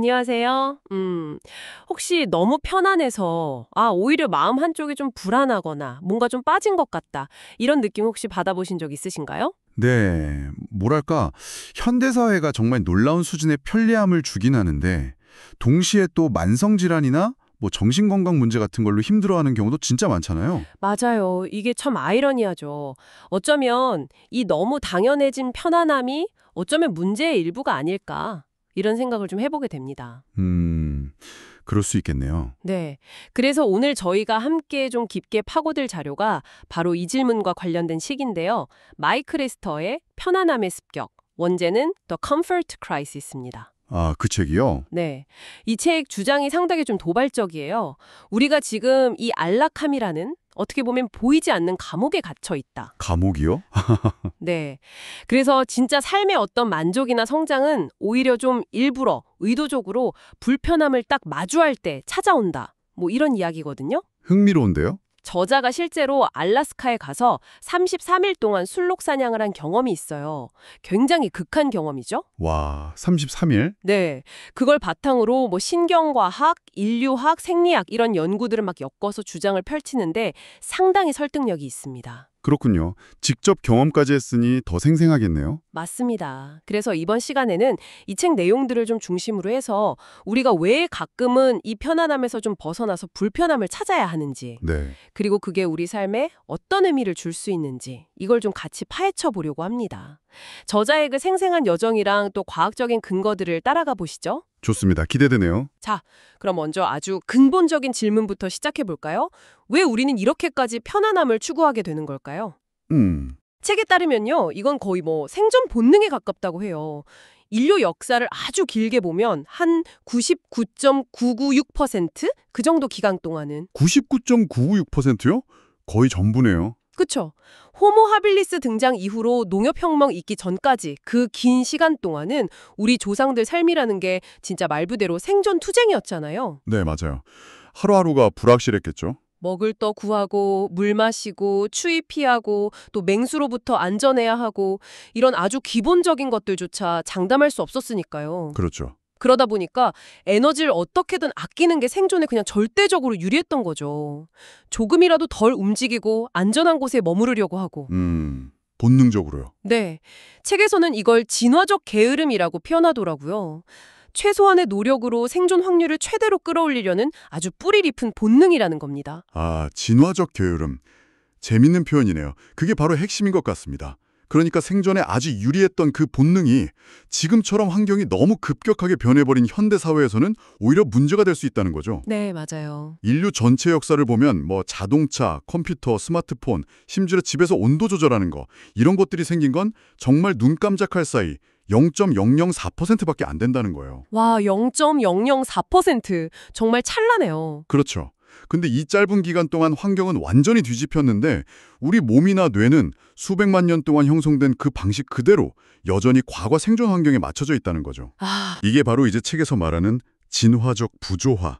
안녕하세요. 혹시 너무 편안해서, 오히려 마음 한쪽이 좀 불안하거나 뭔가 좀 빠진 것 같다. 이런 느낌 혹시 받아보신 적 있으신가요? 네, 뭐랄까, 현대사회가 정말 놀라운 수준의 편리함을 주긴 하는데, 동시에 또 만성질환이나 뭐 정신건강 문제 같은 걸로 힘들어하는 경우도 진짜 많잖아요. 맞아요. 이게 참 아이러니하죠. 어쩌면 이 너무 당연해진 편안함이 어쩌면 문제의 일부가 아닐까. 이런 생각을 좀 해보게 됩니다. 음, 그럴 수 있겠네요. 네. 그래서 오늘 저희가 함께 좀 깊게 파고들 자료가 바로 이 질문과 관련된 식인데요. 마이크 레스터의 편안함의 습격, 원제는 The Comfort Crisis입니다. 아, 그 책이요? 네. 이 책 주장이 상당히 좀 도발적이에요. 우리가 지금 이 안락함이라는 어떻게 보면 보이지 않는 감옥에 갇혀 있다. 감옥이요? 네. 그래서 진짜 삶의 어떤 만족이나 성장은 오히려 좀 일부러, 의도적으로 불편함을 딱 마주할 때 찾아온다. 뭐 이런 이야기거든요. 흥미로운데요? 저자가 실제로 알라스카에 가서 33일 동안 술록 사냥을 한 경험이 있어요. 굉장히 극한 경험이죠? 와, 33일? 네. 그걸 바탕으로 뭐 신경과학, 인류학, 생리학 이런 연구들을 막 엮어서 주장을 펼치는데 상당히 설득력이 있습니다. 그렇군요. 직접 경험까지 했으니 더 생생하겠네요. 맞습니다. 그래서 이번 시간에는 이 책 내용들을 좀 중심으로 해서 우리가 왜 가끔은 이 편안함에서 좀 벗어나서 불편함을 찾아야 하는지, 네. 그리고 그게 우리 삶에 어떤 의미를 줄 수 있는지 이걸 좀 같이 파헤쳐 보려고 합니다. 저자의 그 생생한 여정이랑 또 과학적인 근거들을 따라가 보시죠. 좋습니다. 기대되네요. 자, 그럼 먼저 아주 근본적인 질문부터 시작해 볼까요? 왜 우리는 이렇게까지 편안함을 추구하게 되는 걸까요? 음, 책에 따르면요, 이건 거의 뭐 생존 본능에 가깝다고 해요. 인류 역사를 아주 길게 보면 한 99.996%? 그 정도 기간 동안은. 99.996%요? 거의 전부네요. 그쵸? 호모 하빌리스 등장 이후로 농업혁명 있기 전까지 그 긴 시간 동안은 우리 조상들 삶이라는 게 진짜 말 그대로 생존 투쟁이었잖아요. 네, 맞아요. 하루하루가 불확실했겠죠. 먹을 거 구하고 물 마시고 추위 피하고 또 맹수로부터 안전해야 하고 이런 아주 기본적인 것들조차 장담할 수 없었으니까요. 그렇죠. 그러다 보니까 에너지를 어떻게든 아끼는 게 생존에 그냥 절대적으로 유리했던 거죠. 조금이라도 덜 움직이고 안전한 곳에 머무르려고 하고. 본능적으로요. 네. 책에서는 이걸 진화적 게으름이라고 표현하더라고요. 최소한의 노력으로 생존 확률을 최대로 끌어올리려는 아주 뿌리 깊은 본능이라는 겁니다. 아, 진화적 게으름. 재밌는 표현이네요. 그게 바로 핵심인 것 같습니다. 그러니까 생존에 아주 유리했던 그 본능이 지금처럼 환경이 너무 급격하게 변해버린 현대 사회에서는 오히려 문제가 될 수 있다는 거죠. 네, 맞아요. 인류 전체 역사를 보면 뭐 자동차, 컴퓨터, 스마트폰, 심지어 집에서 온도 조절하는 거 이런 것들이 생긴 건 정말 눈 깜짝할 사이 0.004%밖에 안 된다는 거예요. 와, 0.004%. 정말 찰나네요. 그렇죠. 근데 이 짧은 기간 동안 환경은 완전히 뒤집혔는데 우리 몸이나 뇌는 수백만 년 동안 형성된 그 방식 그대로 여전히 과거 생존 환경에 맞춰져 있다는 거죠. 이게 바로 이제 책에서 말하는 진화적 부조화,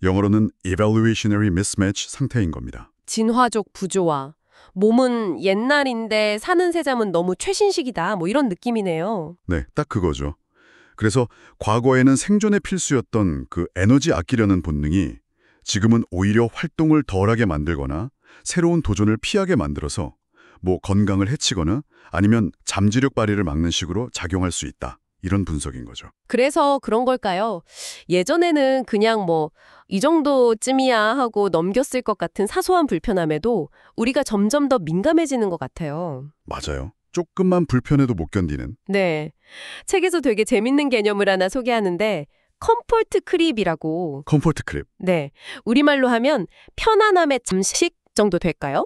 영어로는 evolutionary mismatch 상태인 겁니다. 진화적 부조화. 몸은 옛날인데 사는 새잠은 너무 최신식이다. 뭐 이런 느낌이네요. 네, 딱 그거죠. 그래서 과거에는 생존에 필수였던 그 에너지 아끼려는 본능이 지금은 오히려 활동을 덜하게 만들거나 새로운 도전을 피하게 만들어서 뭐 건강을 해치거나 아니면 잠재력 발휘를 막는 식으로 작용할 수 있다. 이런 분석인 거죠. 그래서 그런 걸까요? 예전에는 그냥 뭐 이 정도쯤이야 하고 넘겼을 것 같은 사소한 불편함에도 우리가 점점 더 민감해지는 것 같아요. 맞아요. 조금만 불편해도 못 견디는. 네. 책에서 되게 재밌는 개념을 하나 소개하는데 컴포트 크립이라고. 컴포트 크립. 네. 우리말로 하면 편안함의 잠식 정도 될까요?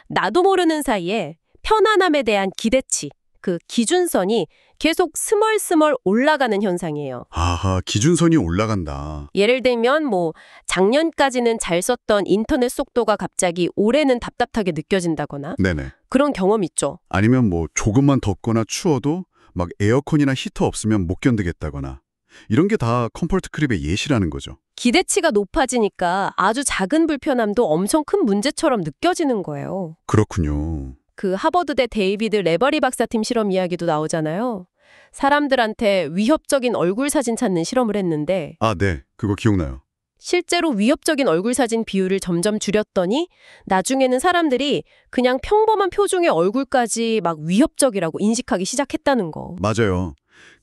나도 모르는 사이에 편안함에 대한 기대치, 그 기준선이 계속 스멀스멀 올라가는 현상이에요. 아하, 기준선이 올라간다. 예를 들면 뭐 작년까지는 잘 썼던 인터넷 속도가 갑자기 올해는 답답하게 느껴진다거나 네네. 그런 경험 있죠. 아니면 뭐 조금만 덥거나 추워도 막 에어컨이나 히터 없으면 못 견디겠다거나 이런 게 다 컴포트 크립의 예시라는 거죠. 기대치가 높아지니까 아주 작은 불편함도 엄청 큰 문제처럼 느껴지는 거예요. 그렇군요. 그 하버드대 데이비드 레버리 박사팀 실험 이야기도 나오잖아요. 사람들한테 위협적인 얼굴 사진 찾는 실험을 했는데 아, 네. 그거 기억나요. 실제로 위협적인 얼굴 사진 비율을 점점 줄였더니 나중에는 사람들이 그냥 평범한 표정의 얼굴까지 막 위협적이라고 인식하기 시작했다는 거. 맞아요.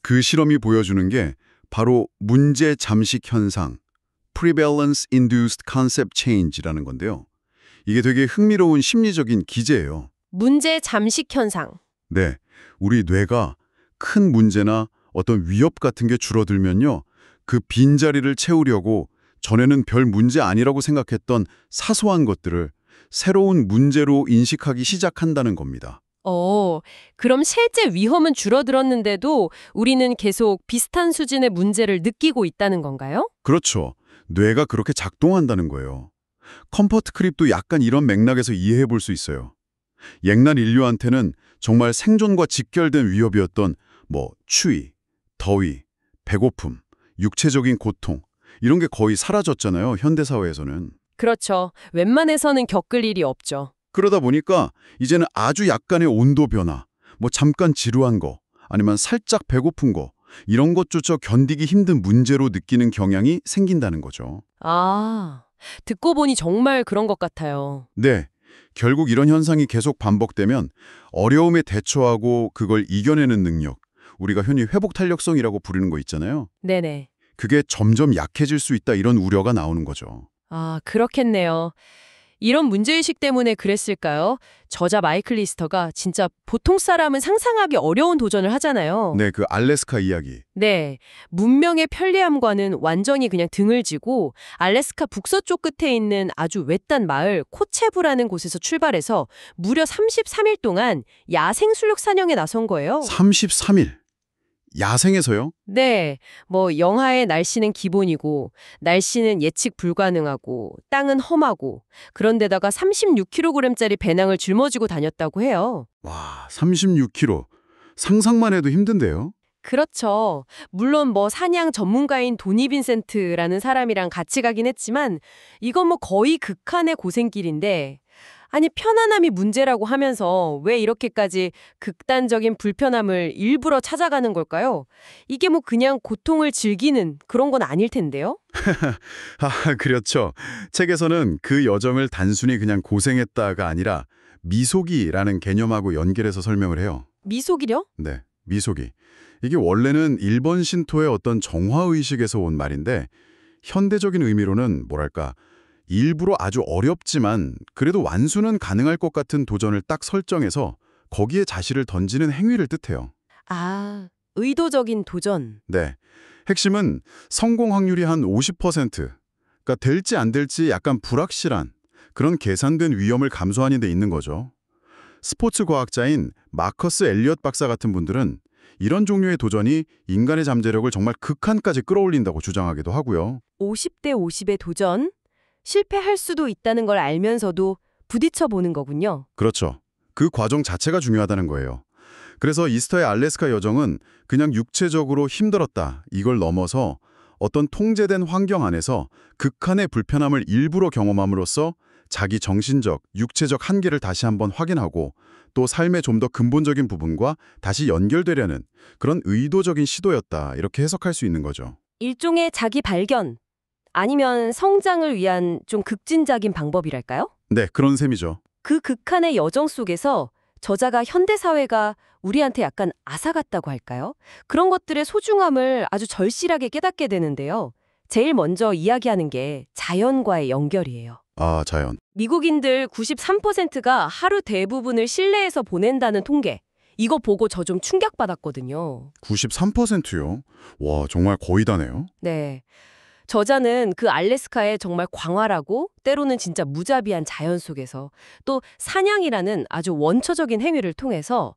그 실험이 보여주는 게 바로 문제 잠식 현상, Prevalence Induced Concept Change라는 건데요. 이게 되게 흥미로운 심리적인 기제예요. 문제 잠식 현상. 네, 우리 뇌가 큰 문제나 어떤 위협 같은 게 줄어들면요. 그 빈자리를 채우려고 전에는 별 문제 아니라고 생각했던 사소한 것들을 새로운 문제로 인식하기 시작한다는 겁니다. 그럼 실제 위험은 줄어들었는데도 우리는 계속 비슷한 수준의 문제를 느끼고 있다는 건가요? 그렇죠. 뇌가 그렇게 작동한다는 거예요. 컴포트 크립도 약간 이런 맥락에서 이해해 볼 수 있어요. 옛날 인류한테는 정말 생존과 직결된 위협이었던 추위, 더위, 배고픔, 육체적인 고통 이런 게 거의 사라졌잖아요. 현대사회에서는. 그렇죠. 웬만해서는 겪을 일이 없죠. 그러다 보니까 이제는 아주 약간의 온도 변화, 잠깐 지루한 거, 아니면 살짝 배고픈 거 이런 것조차 견디기 힘든 문제로 느끼는 경향이 생긴다는 거죠. 듣고 보니 정말 그런 것 같아요. 네, 결국 이런 현상이 계속 반복되면 어려움에 대처하고 그걸 이겨내는 능력, 우리가 흔히 회복 탄력성이라고 부르는 거 있잖아요. 네네. 그게 점점 약해질 수 있다 이런 우려가 나오는 거죠. 그렇겠네요. 이런 문제의식 때문에 그랬을까요? 저자 마이클 리스터가 진짜 보통 사람은 상상하기 어려운 도전을 하잖아요. 네, 그 알래스카 이야기. 네, 문명의 편리함과는 완전히 그냥 등을 지고 알래스카 북서쪽 끝에 있는 아주 외딴 마을 코체부라는 곳에서 출발해서 무려 33일 동안 야생 순록 사냥에 나선 거예요. 33일. 야생에서요? 네, 영하의 날씨는 기본이고 날씨는 예측 불가능하고 땅은 험하고 그런데다가 36kg짜리 배낭을 짊어지고 다녔다고 해요. 와, 36kg. 상상만 해도 힘든데요? 그렇죠. 물론 사냥 전문가인 도니 빈센트라는 사람이랑 같이 가긴 했지만 이건 거의 극한의 고생길인데 아니 편안함이 문제라고 하면서 왜 이렇게까지 극단적인 불편함을 일부러 찾아가는 걸까요? 이게 그냥 고통을 즐기는 그런 건 아닐 텐데요? 그렇죠. 책에서는 그 여정을 단순히 그냥 고생했다가 아니라 미소기라는 개념하고 연결해서 설명을 해요. 미소기려? 네, 미소기. 이게 원래는 일본 신토의 어떤 정화의식에서 온 말인데 현대적인 의미로는 일부러 아주 어렵지만 그래도 완수는 가능할 것 같은 도전을 딱 설정해서 거기에 자신을 던지는 행위를 뜻해요. 의도적인 도전. 네, 핵심은 성공 확률이 한 50%, 그러니까 될지 안 될지 약간 불확실한 그런 계산된 위험을 감수하는 데 있는 거죠. 스포츠 과학자인 마커스 엘리엇 박사 같은 분들은 이런 종류의 도전이 인간의 잠재력을 정말 극한까지 끌어올린다고 주장하기도 하고요. 50대 50의 도전? 실패할 수도 있다는 걸 알면서도 부딪혀 보는 거군요. 그렇죠. 그 과정 자체가 중요하다는 거예요. 그래서 이스터의 알래스카 여정은 그냥 육체적으로 힘들었다 이걸 넘어서 어떤 통제된 환경 안에서 극한의 불편함을 일부러 경험함으로써 자기 정신적, 육체적 한계를 다시 한번 확인하고 또 삶의 좀 더 근본적인 부분과 다시 연결되려는 그런 의도적인 시도였다 이렇게 해석할 수 있는 거죠. 일종의 자기 발견 아니면 성장을 위한 좀 급진적인 방법이랄까요? 네, 그런 셈이죠. 그 극한의 여정 속에서 저자가 현대사회가 우리한테 약간 앗아 같다고 할까요? 그런 것들의 소중함을 아주 절실하게 깨닫게 되는데요. 제일 먼저 이야기하는 게 자연과의 연결이에요. 자연. 미국인들 93%가 하루 대부분을 실내에서 보낸다는 통계. 이거 보고 저 좀 충격받았거든요. 93%요? 와, 정말 거의 다네요. 네. 저자는 그 알래스카의 정말 광활하고 때로는 진짜 무자비한 자연 속에서 또 사냥이라는 아주 원초적인 행위를 통해서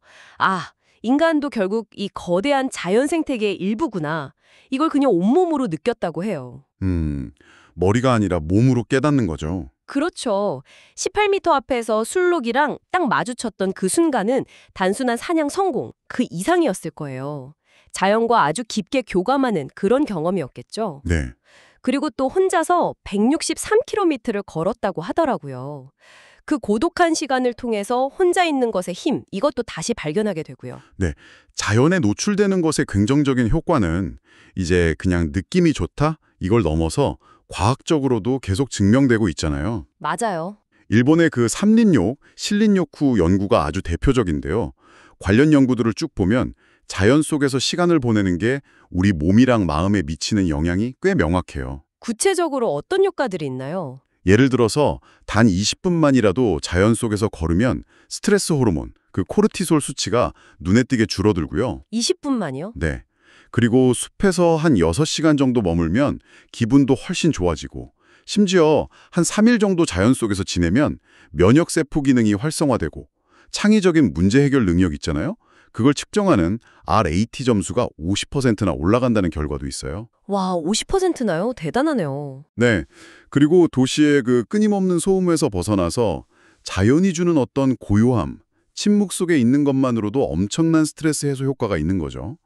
인간도 결국 이 거대한 자연 생태계의 일부구나. 이걸 그냥 온몸으로 느꼈다고 해요. 머리가 아니라 몸으로 깨닫는 거죠. 그렇죠. 18m 앞에서 술록이랑 딱 마주쳤던 그 순간은 단순한 사냥 성공, 그 이상이었을 거예요. 자연과 아주 깊게 교감하는 그런 경험이었겠죠. 네. 그리고 또 혼자서 163km를 걸었다고 하더라고요. 그 고독한 시간을 통해서 혼자 있는 것의 힘, 이것도 다시 발견하게 되고요. 네, 자연에 노출되는 것의 긍정적인 효과는 이제 그냥 느낌이 좋다? 이걸 넘어서 과학적으로도 계속 증명되고 있잖아요. 맞아요. 일본의 그 삼린욕, 실린욕후 연구가 아주 대표적인데요. 관련 연구들을 쭉 보면 자연 속에서 시간을 보내는 게 우리 몸이랑 마음에 미치는 영향이 꽤 명확해요. 구체적으로 어떤 효과들이 있나요? 예를 들어서 단 20분만이라도 자연 속에서 걸으면 스트레스 호르몬, 그 코르티솔 수치가 눈에 띄게 줄어들고요. 20분만요? 네. 그리고 숲에서 한 6시간 정도 머물면 기분도 훨씬 좋아지고 심지어 한 3일 정도 자연 속에서 지내면 면역세포 기능이 활성화되고 창의적인 문제 해결 능력 있잖아요. 그걸 측정하는 RAT 점수가 50%나 올라간다는 결과도 있어요. 와, 50%나요? 대단하네요. 네. 그리고 도시의 그 끊임없는 소음에서 벗어나서 자연이 주는 어떤 고요함, 침묵 속에 있는 것만으로도 엄청난 스트레스 해소 효과가 있는 거죠.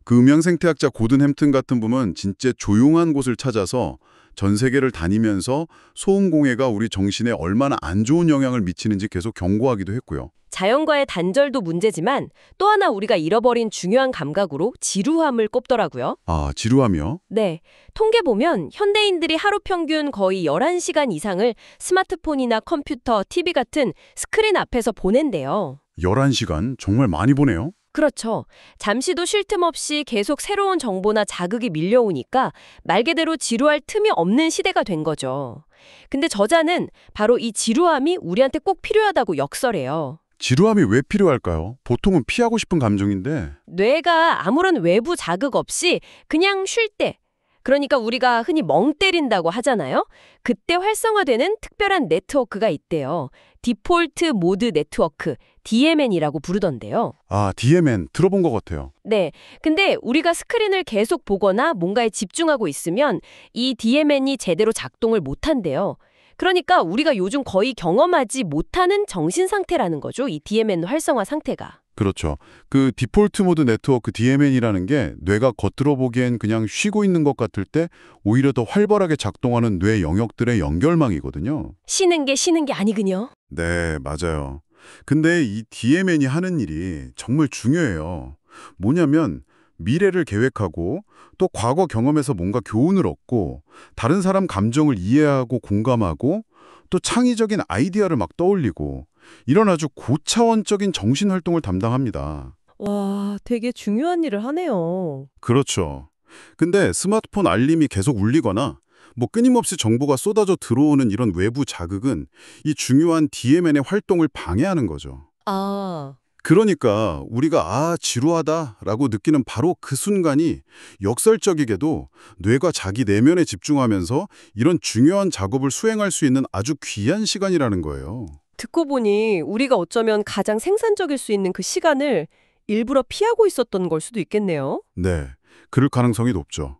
그 음향생태학자 고든 햄튼 같은 분은 진짜 조용한 곳을 찾아서 전 세계를 다니면서 소음 공해가 우리 정신에 얼마나 안 좋은 영향을 미치는지 계속 경고하기도 했고요. 자연과의 단절도 문제지만 또 하나 우리가 잃어버린 중요한 감각으로 지루함을 꼽더라고요. 아, 지루하며? 네, 통계 보면 현대인들이 하루 평균 거의 11시간 이상을 스마트폰이나 컴퓨터, TV 같은 스크린 앞에서 보낸대요. 11시간? 정말 많이 보네요. 그렇죠. 잠시도 쉴 틈 없이 계속 새로운 정보나 자극이 밀려오니까 말 그대로 지루할 틈이 없는 시대가 된 거죠. 근데 저자는 바로 이 지루함이 우리한테 꼭 필요하다고 역설해요. 지루함이 왜 필요할까요? 보통은 피하고 싶은 감정인데. 뇌가 아무런 외부 자극 없이 그냥 쉴 때, 그러니까 우리가 흔히 멍 때린다고 하잖아요. 그때 활성화되는 특별한 네트워크가 있대요. 디폴트 모드 네트워크, DMN이라고 부르던데요. 아, DMN 들어본 것 같아요. 네, 근데 우리가 스크린을 계속 보거나 뭔가에 집중하고 있으면 이 DMN이 제대로 작동을 못한대요. 그러니까 우리가 요즘 거의 경험하지 못하는 정신 상태라는 거죠. 이 DMN 활성화 상태가. 그렇죠. 그 디폴트 모드 네트워크 DMN이라는 게 뇌가 겉으로 보기엔 그냥 쉬고 있는 것 같을 때 오히려 더 활발하게 작동하는 뇌 영역들의 연결망이거든요. 쉬는 게 아니군요. 네, 맞아요. 근데 이 DMN이 하는 일이 정말 중요해요. 뭐냐면 미래를 계획하고 또 과거 경험에서 뭔가 교훈을 얻고 다른 사람 감정을 이해하고 공감하고 또 창의적인 아이디어를 막 떠올리고 이런 아주 고차원적인 정신활동을 담당합니다. 와, 되게 중요한 일을 하네요. 그렇죠. 근데 스마트폰 알림이 계속 울리거나 뭐 끊임없이 정보가 쏟아져 들어오는 이런 외부 자극은 이 중요한 DMN의 활동을 방해하는 거죠. 아, 그러니까 우리가 지루하다라고 느끼는 바로 그 순간이 역설적이게도 뇌가 자기 내면에 집중하면서 이런 중요한 작업을 수행할 수 있는 아주 귀한 시간이라는 거예요. 듣고 보니 우리가 어쩌면 가장 생산적일 수 있는 그 시간을 일부러 피하고 있었던 걸 수도 있겠네요. 네, 그럴 가능성이 높죠.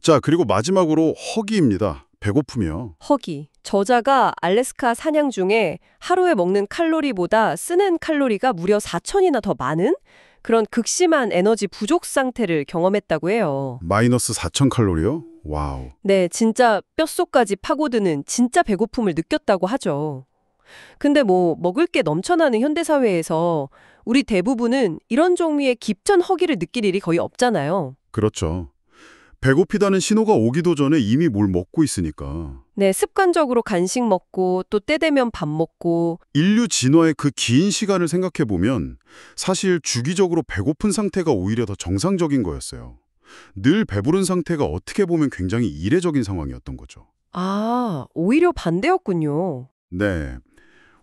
자, 그리고 마지막으로 허기입니다. 배고프며. 허기. 저자가 알래스카 사냥 중에 하루에 먹는 칼로리보다 쓰는 칼로리가 무려 4,000이나 더 많은 그런 극심한 에너지 부족 상태를 경험했다고 해요. 마이너스 4,000칼로리요? 와우. 네, 진짜 뼛속까지 파고드는 진짜 배고픔을 느꼈다고 하죠. 근데 뭐 먹을 게 넘쳐나는 현대사회에서 우리 대부분은 이런 종류의 깊은 허기를 느낄 일이 거의 없잖아요. 그렇죠. 배고프다는 신호가 오기도 전에 이미 뭘 먹고 있으니까. 네, 습관적으로 간식 먹고 또 때 되면 밥 먹고 인류 진화의 그 긴 시간을 생각해보면 사실 주기적으로 배고픈 상태가 오히려 더 정상적인 거였어요. 늘 배부른 상태가 어떻게 보면 굉장히 이례적인 상황이었던 거죠. 오히려 반대였군요. 네.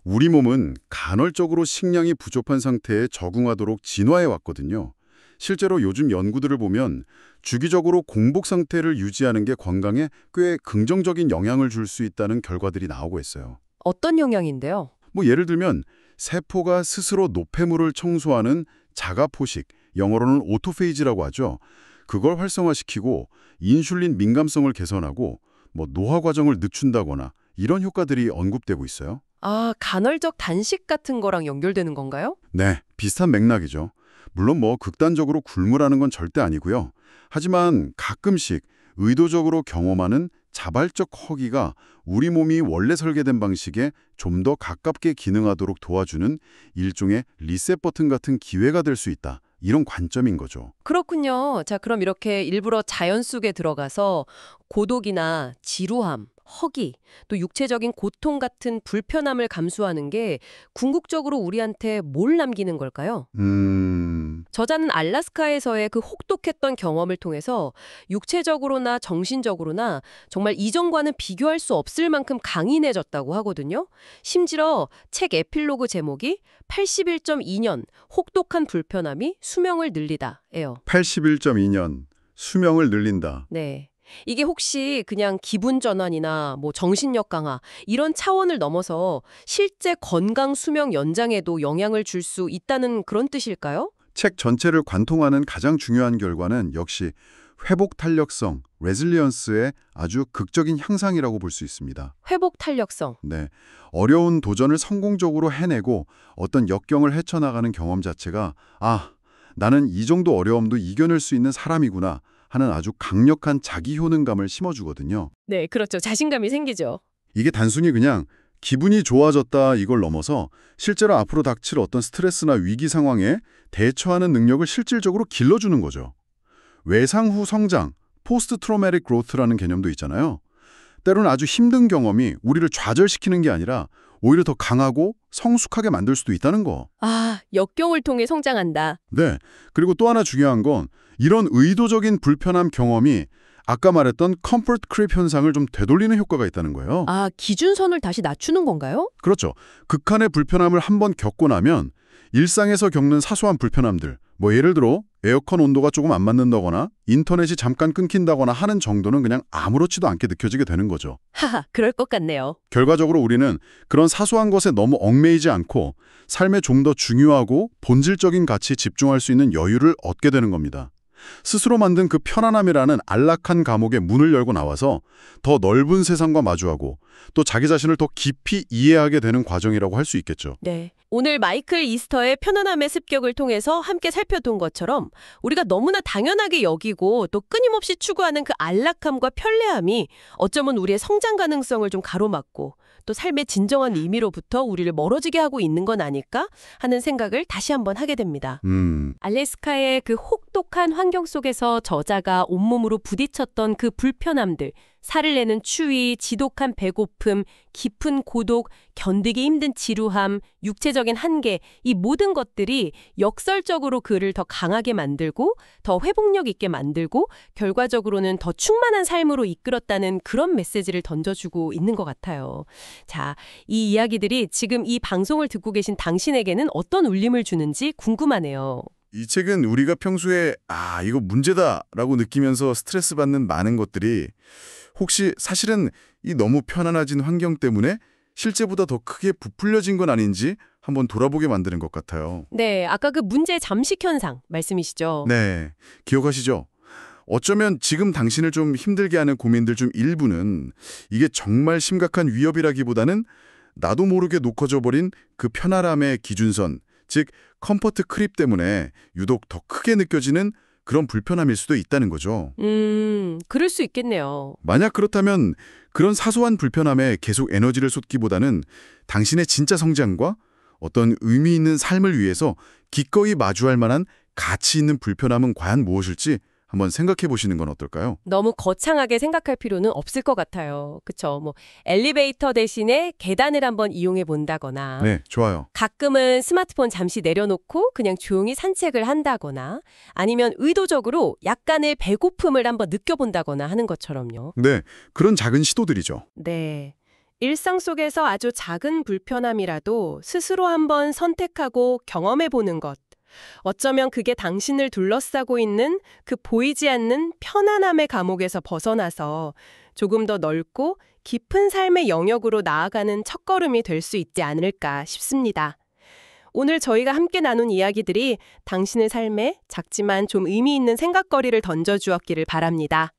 우리 몸은 간헐적으로 식량이 부족한 상태에 적응하도록 진화해 왔거든요. 실제로 요즘 연구들을 보면 주기적으로 공복 상태를 유지하는 게 건강에 꽤 긍정적인 영향을 줄 수 있다는 결과들이 나오고 있어요. 어떤 영향인데요? 뭐 예를 들면 세포가 스스로 노폐물을 청소하는 자가포식, 영어로는 오토페이지라고 하죠. 그걸 활성화시키고 인슐린 민감성을 개선하고 뭐 노화 과정을 늦춘다거나 이런 효과들이 언급되고 있어요. 간헐적 단식 같은 거랑 연결되는 건가요? 네, 비슷한 맥락이죠. 물론 뭐 극단적으로 굶으라는 건 절대 아니고요. 하지만 가끔씩 의도적으로 경험하는 자발적 허기가 우리 몸이 원래 설계된 방식에 좀 더 가깝게 기능하도록 도와주는 일종의 리셋 버튼 같은 기회가 될 수 있다. 이런 관점인 거죠. 그렇군요. 자, 그럼 이렇게 일부러 자연 속에 들어가서 고독이나 지루함, 허기, 또 육체적인 고통 같은 불편함을 감수하는 게 궁극적으로 우리한테 뭘 남기는 걸까요? 저자는 알래스카에서의 그 혹독했던 경험을 통해서 육체적으로나 정신적으로나 정말 이전과는 비교할 수 없을 만큼 강인해졌다고 하거든요. 심지어 책 에필로그 제목이 81.2년 혹독한 불편함이 수명을 늘리다예요. 81.2년, 수명을 늘린다. 네. 이게 혹시 그냥 기분 전환이나 뭐 정신력 강화 이런 차원을 넘어서 실제 건강 수명 연장에도 영향을 줄 수 있다는 그런 뜻일까요? 책 전체를 관통하는 가장 중요한 결과는 역시 회복 탄력성, 레질리언스의 아주 극적인 향상이라고 볼 수 있습니다. 회복 탄력성. 네, 어려운 도전을 성공적으로 해내고 어떤 역경을 헤쳐나가는 경험 자체가 나는 이 정도 어려움도 이겨낼 수 있는 사람이구나 하는 아주 강력한 자기 효능감을 심어주거든요. 네, 그렇죠. 자신감이 생기죠. 이게 단순히 그냥 기분이 좋아졌다 이걸 넘어서 실제로 앞으로 닥칠 어떤 스트레스나 위기 상황에 대처하는 능력을 실질적으로 길러주는 거죠. 외상 후 성장, 포스트 트로마틱 그로스라는 개념도 있잖아요. 때로는 아주 힘든 경험이 우리를 좌절시키는 게 아니라 오히려 더 강하고 성숙하게 만들 수도 있다는 거. 역경을 통해 성장한다. 네. 그리고 또 하나 중요한 건 이런 의도적인 불편함 경험이 아까 말했던 컴포트 크립 현상을 좀 되돌리는 효과가 있다는 거예요. 기준선을 다시 낮추는 건가요? 그렇죠. 극한의 불편함을 한번 겪고 나면 일상에서 겪는 사소한 불편함들, 뭐 예를 들어 에어컨 온도가 조금 안 맞는다거나 인터넷이 잠깐 끊긴다거나 하는 정도는 그냥 아무렇지도 않게 느껴지게 되는 거죠. 그럴 것 같네요. 결과적으로 우리는 그런 사소한 것에 너무 얽매이지 않고 삶에 좀 더 중요하고 본질적인 가치에 집중할 수 있는 여유를 얻게 되는 겁니다. 스스로 만든 그 편안함이라는 안락한 감옥의 문을 열고 나와서 더 넓은 세상과 마주하고 또 자기 자신을 더 깊이 이해하게 되는 과정이라고 할 수 있겠죠. 네. 오늘 마이클 이스터의 편안함의 습격을 통해서 함께 살펴본 것처럼 우리가 너무나 당연하게 여기고 또 끊임없이 추구하는 그 안락함과 편리함이 어쩌면 우리의 성장 가능성을 좀 가로막고 또 삶의 진정한 의미로부터 우리를 멀어지게 하고 있는 건 아닐까 하는 생각을 다시 한번 하게 됩니다. 알래스카의 그 혹독한 환경 속에서 저자가 온몸으로 부딪혔던 그 불편함들, 살을 내는 추위, 지독한 배고픔, 깊은 고독, 견디기 힘든 지루함, 육체적인 한계, 이 모든 것들이 역설적으로 그를 더 강하게 만들고 더 회복력 있게 만들고 결과적으로는 더 충만한 삶으로 이끌었다는 그런 메시지를 던져주고 있는 것 같아요. 자, 이 이야기들이 지금 이 방송을 듣고 계신 당신에게는 어떤 울림을 주는지 궁금하네요. 이 책은 우리가 평소에 이거 문제다라고 느끼면서 스트레스 받는 많은 것들이 혹시 사실은 이 너무 편안해진 환경 때문에 실제보다 더 크게 부풀려진 건 아닌지 한번 돌아보게 만드는 것 같아요. 네, 아까 그 문제 잠식 현상 말씀이시죠? 네, 기억하시죠? 어쩌면 지금 당신을 좀 힘들게 하는 고민들 중 일부는 이게 정말 심각한 위협이라기보다는 나도 모르게 녹아져 버린 그 편안함의 기준선, 즉 컴포트 크립 때문에 유독 더 크게 느껴지는 그런 불편함일 수도 있다는 거죠. 그럴 수 있겠네요. 만약 그렇다면 그런 사소한 불편함에 계속 에너지를 쏟기보다는 당신의 진짜 성장과 어떤 의미 있는 삶을 위해서 기꺼이 마주할 만한 가치 있는 불편함은 과연 무엇일지 한번 생각해 보시는 건 어떨까요? 너무 거창하게 생각할 필요는 없을 것 같아요. 그쵸? 뭐 엘리베이터 대신에 계단을 한번 이용해 본다거나 네, 좋아요. 가끔은 스마트폰 잠시 내려놓고 그냥 조용히 산책을 한다거나 아니면 의도적으로 약간의 배고픔을 한번 느껴본다거나 하는 것처럼요. 네, 그런 작은 시도들이죠. 네. 일상 속에서 아주 작은 불편함이라도 스스로 한번 선택하고 경험해 보는 것. 어쩌면 그게 당신을 둘러싸고 있는 그 보이지 않는 편안함의 감옥에서 벗어나서 조금 더 넓고 깊은 삶의 영역으로 나아가는 첫걸음이 될 수 있지 않을까 싶습니다. 오늘 저희가 함께 나눈 이야기들이 당신의 삶에 작지만 좀 의미 있는 생각거리를 던져주었기를 바랍니다.